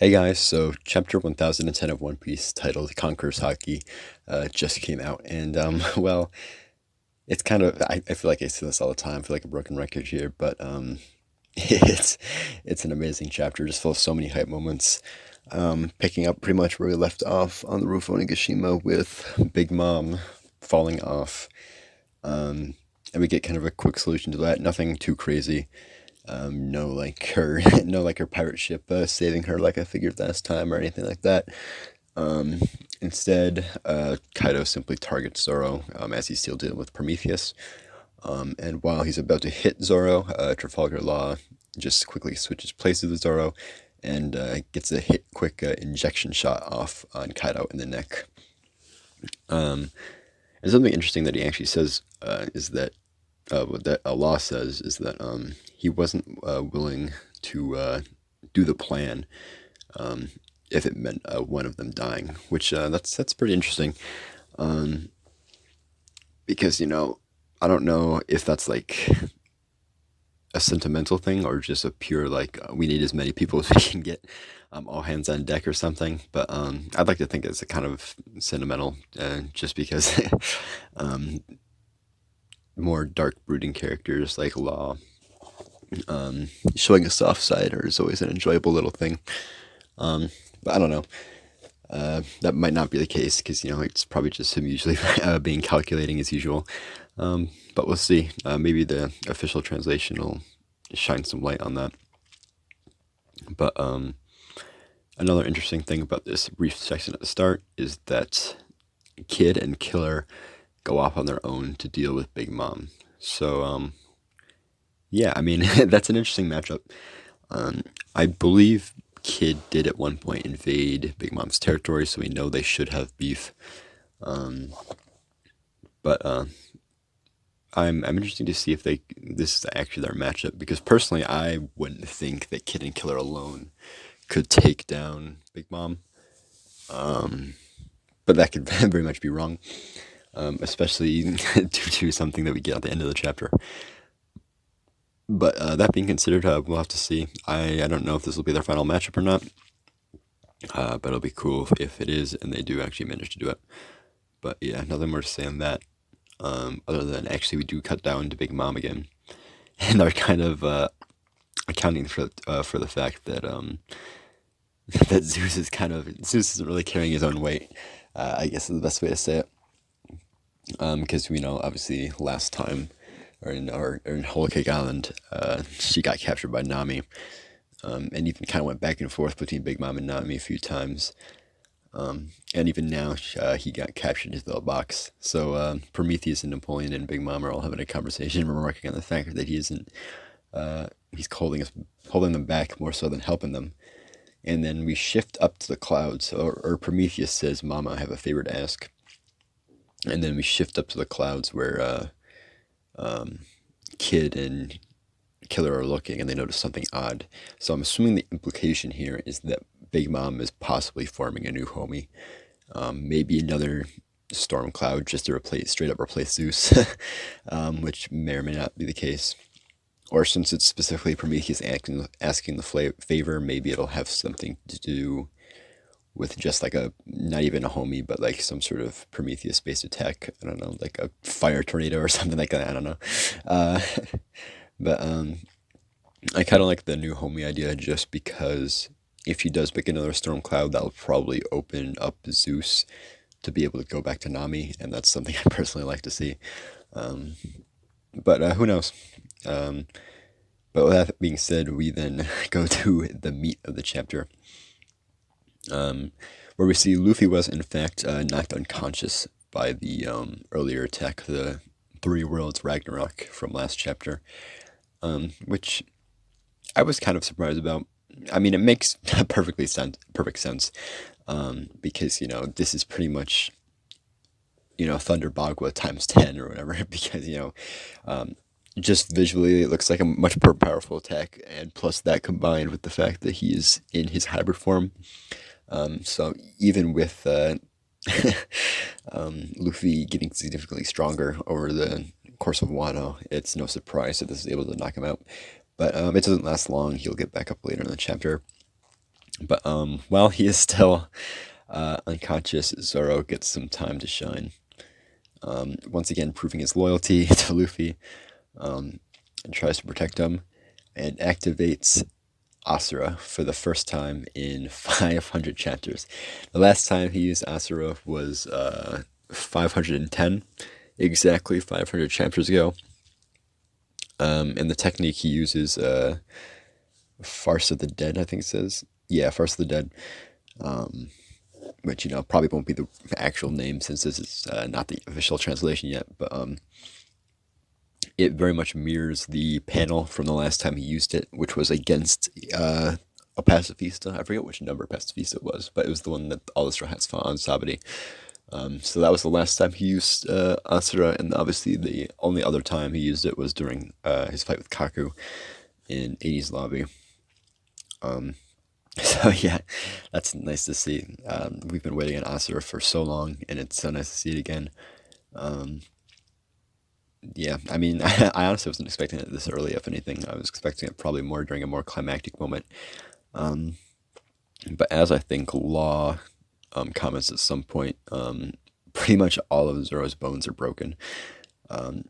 Hey guys, so chapter 1010 of One Piece, titled Conqueror's Haki, just came out, and well, it's kind of, I feel like I say this all the time, I feel like a broken record here, but it's it's an amazing chapter, just full of so many hype moments, picking up pretty much where we left off on the roof of Onigashima with Big Mom falling off, and we get kind of a quick solution to that, nothing too crazy. No, like her, no, like her pirate ship saving her, like I figured last time, or anything like that. Um, Instead, Kaido simply targets Zoro as he's still dealing with Prometheus. And while he's about to hit Zoro, Trafalgar Law just quickly switches places with Zoro and gets a quick injection shot off on Kaido in the neck. And something interesting that he actually says is that what that Allah says is that he wasn't willing to do the plan if it meant one of them dying, which that's pretty interesting, um, because I don't know if that's like a sentimental thing or just a pure like we need as many people as we can get, all hands on deck or something. But I'd like to think it's a kind of sentimental, just because um, more dark brooding characters like Law showing a soft side is always an enjoyable little thing. But I don't know. That might not be the case because it's probably just him usually being calculating as usual. But we'll see. Maybe the official translation will shine some light on that. But another interesting thing about this brief section at the start is that Kid and Killer go off on their own to deal with Big Mom. So yeah, I mean that's an interesting matchup. I believe Kid did at one point invade Big Mom's territory, so we know they should have beef. But I'm interested to see if this is actually their matchup, because personally I wouldn't think that Kid and Killer alone could take down Big Mom. But that could very much be wrong, especially due to something that we get at the end of the chapter. But that being considered, we'll have to see. I don't know if this will be their final matchup or not, but it'll be cool if it is and they do actually manage to do it. But yeah, nothing more to say on that, other than actually we do cut down to Big Mom again, and they're kind of accounting for the fact that that Zeus isn't really carrying his own weight. I guess is the best way to say it, because we know obviously last time, or in Whole Cake Island, she got captured by Nami, and even kind of went back and forth between Big Mom and Nami a few times. And even now, he got captured into the box. So Prometheus and Napoleon and Big Mom are all having a conversation, remarking on the fact that he isn't. He's holding them back more so than helping them. And then we shift up to the clouds, or Prometheus says, "Mama, I have a favor to ask." And then we shift up to the clouds where Kid and Killer are looking, and they notice something odd. So I'm assuming the implication here is that Big Mom is possibly forming a new homie, maybe another storm cloud just to straight up replace Zeus, which may or may not be the case. Or since it's specifically Prometheus asking the favor, maybe it'll have something to do with just like not even a homie, but like some sort of Prometheus-based attack. I don't know, like a fire tornado or something like that. I don't know. Uh, but I kind of like the new homie idea just because if he does pick another storm cloud, that'll probably open up Zeus to be able to go back to Nami, and that's something I personally like to see. But who knows? But with that being said, we then go to the meat of the chapter, where we see Luffy was in fact knocked unconscious by the earlier attack, the Three Worlds Ragnarok from last chapter, which I was kind of surprised about. I mean, it makes perfect sense, because this is pretty much Thunder Bagua times 10 or whatever, because just visually it looks like a much more powerful attack, and plus that combined with the fact that he is in his hybrid form. So even with Luffy getting significantly stronger over the course of Wano, it's no surprise that this is able to knock him out. But it doesn't last long. He'll get back up later in the chapter. But while he is still unconscious, Zoro gets some time to shine. Once again, proving his loyalty to Luffy, and tries to protect him, and activates Asura for the first time in 500 chapters. The last time he used Asura was 510, exactly 500 chapters ago. And the technique he uses, Farce of the Dead, I think it says. Yeah, Farce of the Dead. Which, probably won't be the actual name since this is not the official translation yet. But it very much mirrors the panel from the last time he used it, which was against a pacifista. I forget which number pacifista it was, but it was the one that all the Straw Hats fought on Sabari. So that was the last time he used Asura, and obviously the only other time he used it was during his fight with Kaku in 80's lobby. So yeah, that's nice to see. We've been waiting on Asura for so long, and it's so nice to see it again. Yeah, I mean, I honestly wasn't expecting it this early. If anything, I was expecting it probably more during a more climactic moment. But as I think Law comments at some point, pretty much all of Zoro's bones are broken. Or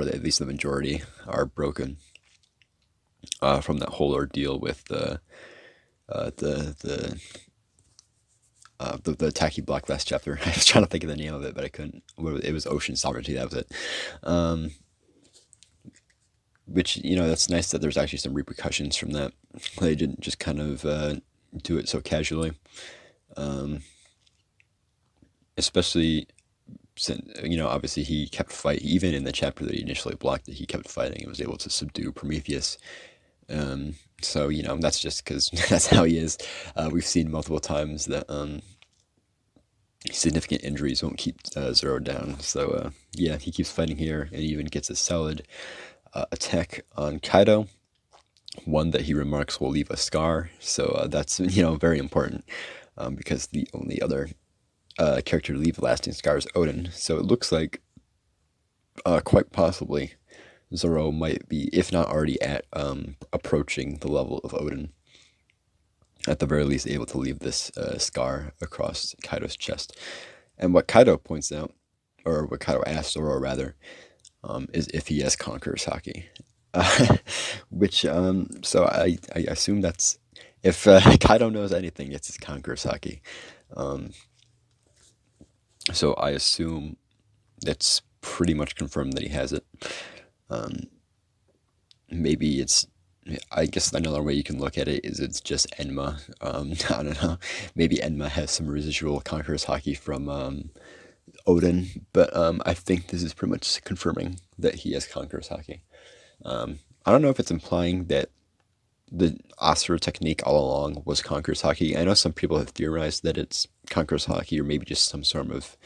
at least the majority are broken from that whole ordeal with the tacky block last chapter. I was trying to think of the name of it, but I couldn't. It was Ocean Sovereignty. That was it. Which, that's nice that there's actually some repercussions from that. They didn't just kind of do it so casually. Especially since, obviously he kept fighting. Even in the chapter that he initially blocked it, he kept fighting and was able to subdue Prometheus. So, that's just because that's how he is. We've seen multiple times that significant injuries won't keep Zoro down. So, yeah, he keeps fighting here and even gets a solid attack on Kaido. One that he remarks will leave a scar. So that's, very important because the only other character to leave a lasting scar is Odin. So it looks like quite possibly Zoro might be, if not already at approaching the level of Odin, at the very least able to leave this scar across Kaido's chest. And what Kaido points out, or what Kaido asks Zoro rather, is if he has Conqueror's Haki. Which, so I assume that's, if Kaido knows anything, it's his Conqueror's Haki. So I assume it's pretty much confirmed that he has it. Maybe it's, I guess another way you can look at it is it's just Enma. I don't know. Maybe Enma has some residual Conqueror's Haki from Odin, but I think this is pretty much confirming that he has Conqueror's Haki. I don't know if it's implying that the Asura technique all along was Conqueror's Haki. I know some people have theorized that it's Conqueror's Haki, or maybe just some sort of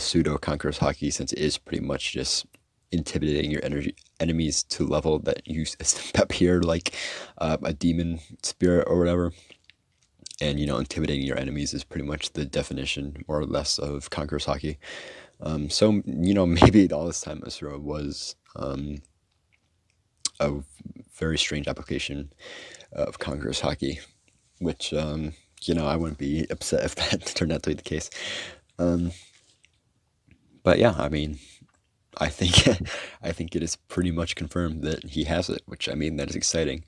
pseudo Conqueror's Haki, since it is pretty much just intimidating your enemies to level that you appear like a demon spirit or whatever. And, intimidating your enemies is pretty much the definition, more or less, of Conqueror's Haki. So, maybe all this time Asura was a very strange application of Conqueror's Haki, which, I wouldn't be upset if that turned out to be the case. But yeah, I mean, I think it is pretty much confirmed that he has it, which, I mean, that is exciting.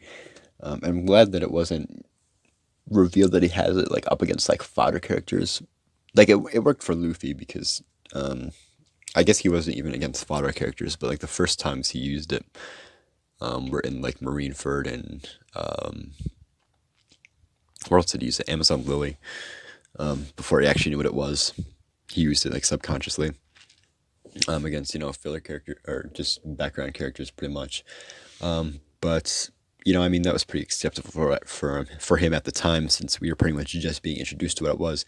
I'm glad that it wasn't revealed that he has it like up against like fodder characters. Like it worked for Luffy because I guess he wasn't even against fodder characters, but like the first times he used it were in like Marineford and where else did he use it? Amazon Lily. Before he actually knew what it was, he used it like subconsciously against filler character or just background characters pretty much. But I mean, that was pretty acceptable for him at the time, since we were pretty much just being introduced to what it was.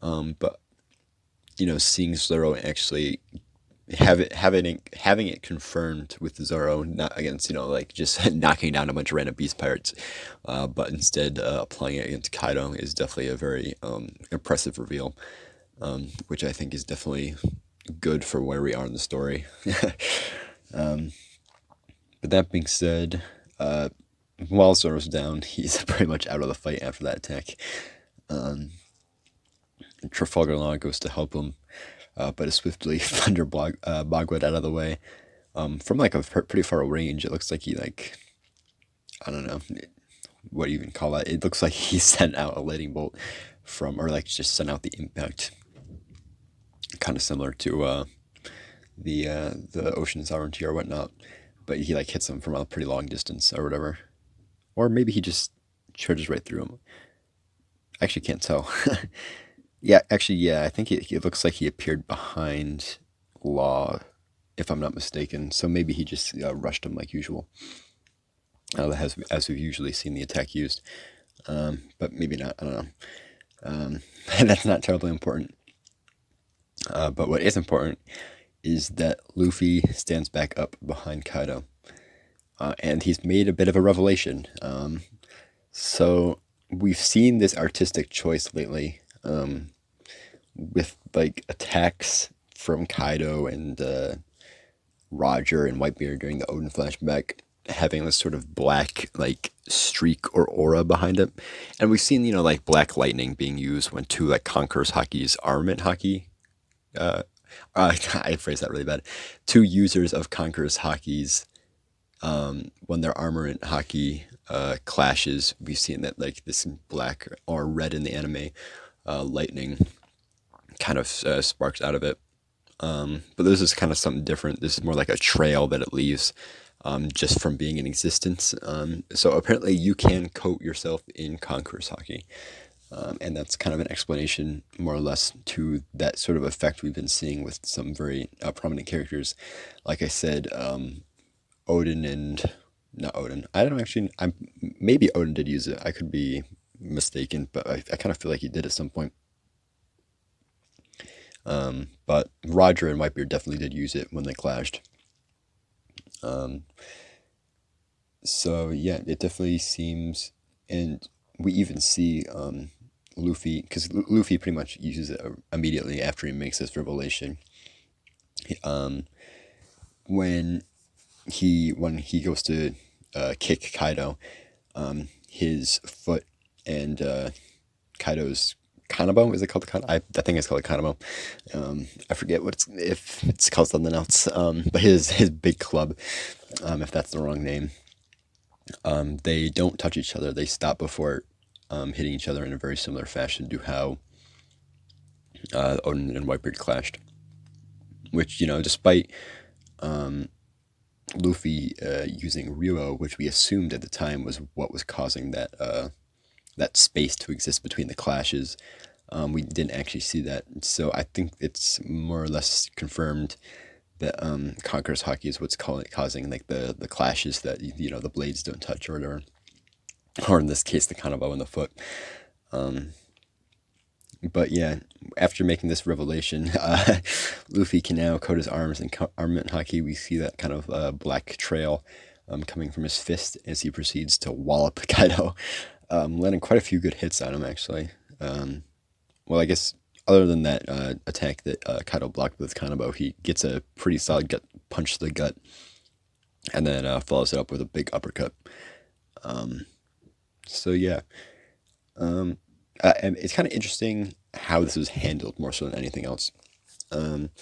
But seeing Zoro actually having it confirmed with Zoro, not against like just knocking down a bunch of random beast pirates, but instead applying it against Kaido is definitely a very impressive reveal, which I think is definitely good for where we are in the story. But that being said, while Zoro's down, he's pretty much out of the fight after that attack. Trafalgar Law goes to help him, but is swiftly boggled out of the way. From like a pretty far range, it looks like he like, I don't know what do you even call that. It looks like he sent out a lightning bolt from, or like just sent out the impact, kind of similar to the ocean sovereignty or whatnot. But he like hits him from a pretty long distance or whatever, or maybe he just charges right through him. I actually can't tell. Yeah, actually, yeah, I think it looks like he appeared behind Law, if I'm not mistaken. So maybe he just rushed him like usual, as we've usually seen the attack used. But maybe not. I don't know. That's not terribly important. But what is important is that Luffy stands back up behind Kaido, and he's made a bit of a revelation. So we've seen this artistic choice lately. With like attacks from Kaido and Roger and Whitebeard during the Odin flashback, having this sort of black like streak or aura behind it, and we've seen like black lightning being used when two like Conqueror's Haki's armament Haki. I phrased that really bad. Two users of Conqueror's Haki's, when their armament Haki clashes, we've seen that like this black or red in the anime lightning kind of sparks out of it. But this is kind of something different. This is more like a trail that it leaves just from being in existence. So apparently you can coat yourself in Conqueror's Haki. And that's kind of an explanation, more or less, to that sort of effect we've been seeing with some very prominent characters. Like I said, Odin and... Not Odin. I don't actually... maybe Odin did use it. I could be mistaken, but I kind of feel like he did at some point. But Roger and Whitebeard definitely did use it when they clashed. So yeah, it definitely seems... And we even see... Luffy, because Luffy pretty much uses it immediately after he makes this revelation. When he goes to kick Kaido, his foot and Kaido's kanabo, is it called the kanabo? I think it's called the kanabo. I forget if it's called something else. But his big club, if that's the wrong name, they don't touch each other. They stop before hitting each other in a very similar fashion to how Odin and Whitebeard clashed. Which, despite Luffy using Ryuo, which we assumed at the time was what was causing that space to exist between the clashes, we didn't actually see that. So I think it's more or less confirmed that Conqueror's Haki is what's causing like the clashes that the blades don't touch or whatever. Or in this case, the kanabo in the foot. But yeah, after making this revelation, Luffy can now coat his arms in armament Haki. We see that kind of black trail coming from his fist as he proceeds to wallop Kaido, landing quite a few good hits on him, actually. Well, I guess other than that attack that Kaido blocked with kanabo, he gets a pretty solid gut punch to the gut, and then follows it up with a big uppercut. So yeah, and it's kind of interesting how this was handled more so than anything else. Everybody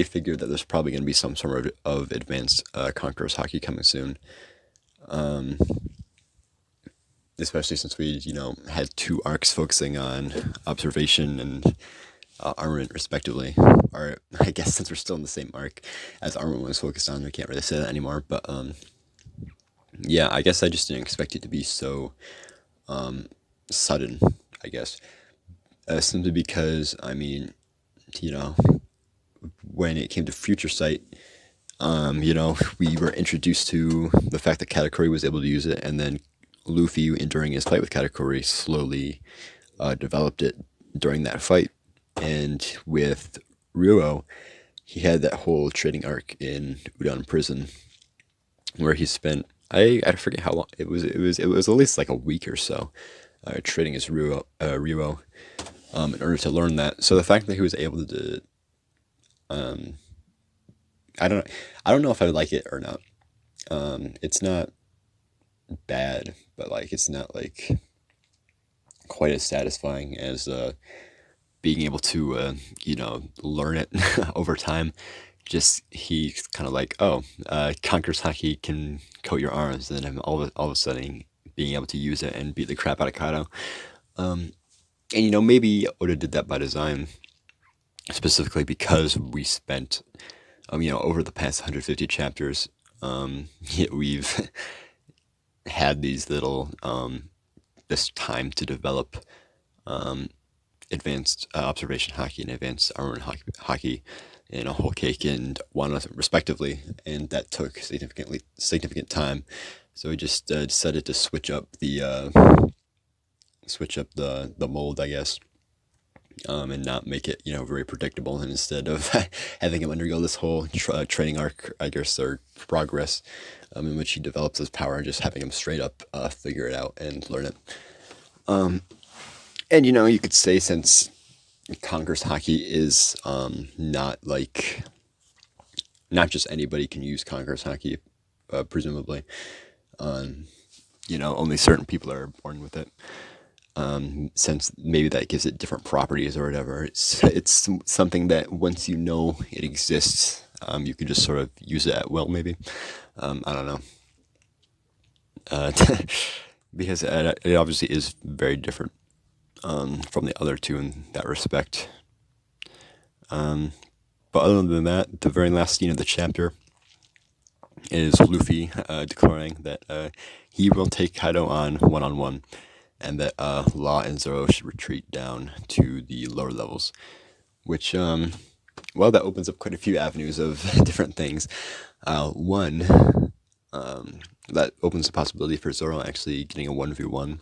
figured that there's probably going to be some sort of advanced Conqueror's Haki coming soon. Especially since we, had two arcs focusing on observation and armament, respectively. Or I guess since we're still in the same arc as armament was focused on, we can't really say that anymore. But yeah, I guess I just didn't expect it to be so sudden, I guess. Simply because, when it came to Future Sight, we were introduced to the fact that Katakuri was able to use it, and then Luffy, during his fight with Katakuri, slowly developed it during that fight. And with Ryuo, he had that whole trading arc in Udon Prison, where he spent I forget how long it was at least like a week or so trading his Ryuo in order to learn that. So the fact that he was able to I don't know if I would like it or not. It's not bad, but like it's not like quite as satisfying as being able to learn it over time. Just he's kind of like, oh, Conqueror's Haki can coat your arms, and then all of a sudden being able to use it and beat the crap out of Kaido. And maybe Oda did that by design, specifically because we spent over the past 150 chapters, we've had these little this time to develop advanced observation Haki and advanced armor Haki in a Whole Cake and Wano respectively, and that took significant time. So we just decided to switch up the mold, I guess, and not make it very predictable. And instead of having him undergo this whole training arc, I guess, or progress, in which he develops his power, and just having him straight up figure it out and learn it. And you could say, since Conqueror's Haki is not just anybody can use Conqueror's Haki, presumably. Only certain people are born with it. Since maybe that gives it different properties or whatever. It's something that once you know it exists, you can just sort of use it at will, maybe. I don't know. Because it obviously is very different from the other two in that respect. But other than that, the very last scene of the chapter is Luffy declaring that he will take Kaido on one-on-one, and that Law and Zoro should retreat down to the lower levels, which, that opens up quite a few avenues of different things. One, that opens the possibility for Zoro actually getting a 1v1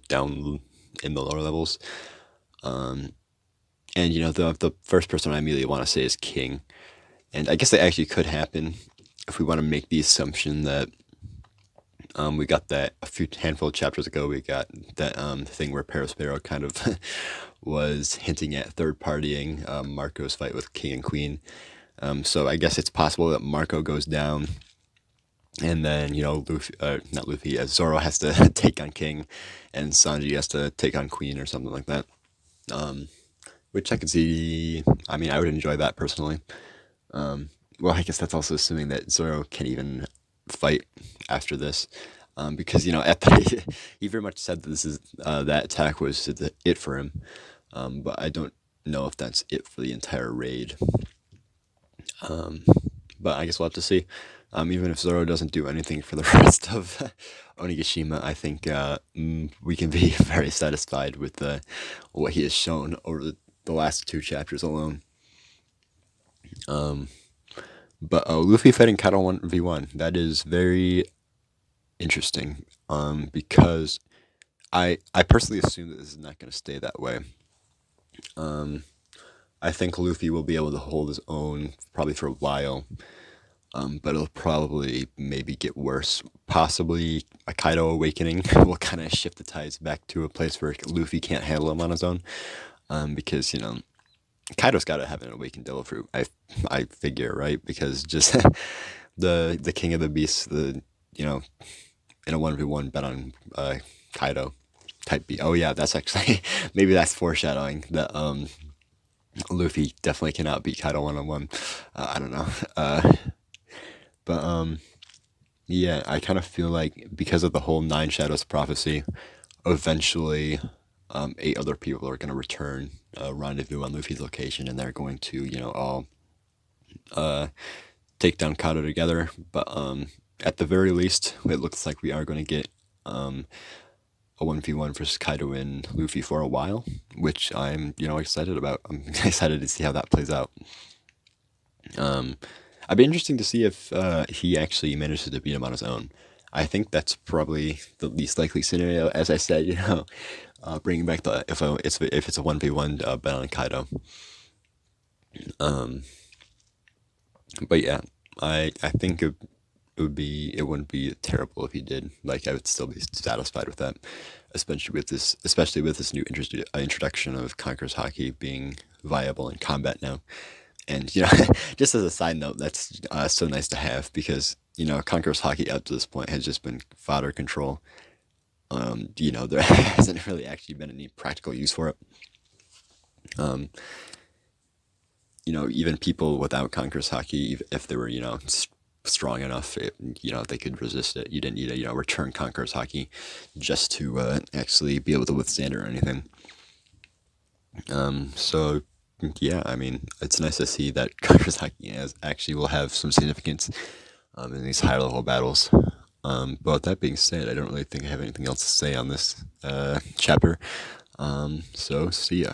down in the lower levels. And the first person I immediately want to say is King, and I guess that actually could happen if we want to make the assumption that we got that a handful of chapters ago. We got that thing where Perospero kind of was hinting at third partying Marco's fight with King and Queen. So I guess it's possible that Marco goes down, and then Zoro has to take on King, and Sanji has to take on Queen or something like that. Which I could see. I mean, I would enjoy that personally. Well, I guess that's also assuming that Zoro can even fight after this, because he very much said that this is that attack was it for him, but I don't know if that's it for the entire raid. But I guess we'll have to see. Even if Zoro doesn't do anything for the rest of Onigashima, I think we can be very satisfied with what he has shown over the last two chapters alone. But Luffy fighting Kaido 1v1, that is very interesting, because I personally assume that this is not going to stay that way. I think Luffy will be able to hold his own probably for a while, but it'll probably maybe get worse. Possibly a Kaido awakening will kind of shift the tides back to a place where Luffy can't handle him on his own, because Kaido's got to have an awakened devil fruit. I figure, right? Because just the king of the beasts, in a 1v1 bet on Kaido type B. Oh yeah, that's actually maybe that's foreshadowing that Luffy definitely cannot beat Kaido 1-on-1. I don't know. But yeah, I kind of feel like because of the whole Nine Shadows prophecy, eventually 8 other people are going to return, rendezvous on Luffy's location, and they're going to, all take down Kaido together. But at the very least, it looks like we are going to get a 1v1 versus Kaido and Luffy for a while, which I'm, excited about. I'm excited to see how that plays out. I'd be interesting to see if he actually manages to beat him on his own. I think that's probably the least likely scenario. As I said, bringing back the if it's a 1v1 bet on Kaido. But yeah, I think it wouldn't be terrible if he did. Like, I would still be satisfied with that, especially with this new introduction of Conqueror's Haki being viable in combat now. And, just as a side note, that's so nice to have because, Conqueror's Haki up to this point has just been fodder control. There hasn't really actually been any practical use for it. Um, even people without Conqueror's Haki, if they were, strong enough, they could resist it. You didn't need to, return Conqueror's Haki just to actually be able to withstand it or anything. So yeah, I mean, it's nice to see that Conqueror's Haki actually will have some significance in these higher level battles. But with that being said, I don't really think I have anything else to say on this chapter. So see ya.